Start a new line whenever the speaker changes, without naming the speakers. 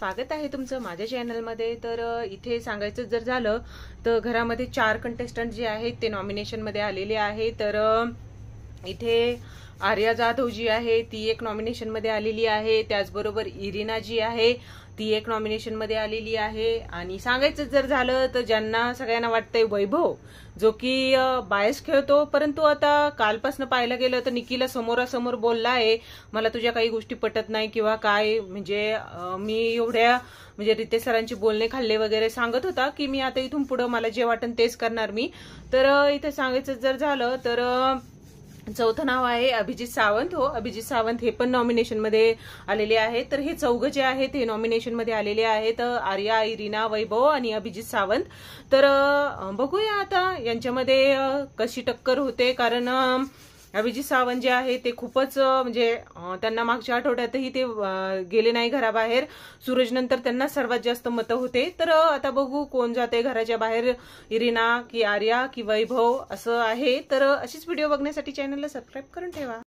स्वागत आहे तुमचं माझ्या चॅनलमध्ये। तर इथे सांगायचं जर झालं तर घरामध्ये 4 कंटेस्टंट जे आहेत ते नॉमिनेशन मध्ये आलेले आहे। तर इथे आर्या जाधव जी आहे ती एक नॉमिनेशन मध्ये आलेली आहे, त्याचबरोबर इरिना जी आहे ती एक नॉमिनेशन मध्ये आलेली आहे। आणि सांगायचं जर झालं तर ज्यांना सगळ्यांना वाटतंय वैभव जो की बायस खेळतो, परंतु आता कालपासून पाहायला गेलं तर निकीला समोरासमोर बोलला आहे मला तुझ्या काही गोष्टी पटत नाही किंवा काय, म्हणजे मी एवढ्या म्हणजे रितेश सरांची बोलणे खाल्ले वगैरे सांगत होता की मी आता इथून पुढे मला जे वाटन तेच करणार मी। तर इथे सांगायचं जर झालं तर चौथं नाव आहे अभिजित सावंत। हो, अभिजित सावंत हे पण नॉमिनेशन मध्ये आलेले आहेत। तर हे चौघ जे आहेत हे नॉमिनेशन मध्ये आलेले आहेत, आर्या, इरिना, वैभव आणि अभिजित सावंत। तर बघूया आता यांच्यामध्ये कशी टक्कर होते, कारण अभिजित सावंत जे आहे ते खूपच म्हणजे त्यांना मागच्या आठवड्यातही ते गेले नाही घराबाहेर, सूरज नंतर त्यांना सर्वात जास्त मतं होते। तर आता बघू कोण जाते घराच्या बाहेर, इरिना की आर्या की वैभव असं आहे। तर अशीच व्हिडिओ बघण्यासाठी चॅनलला सबस्क्राईब करून ठेवा।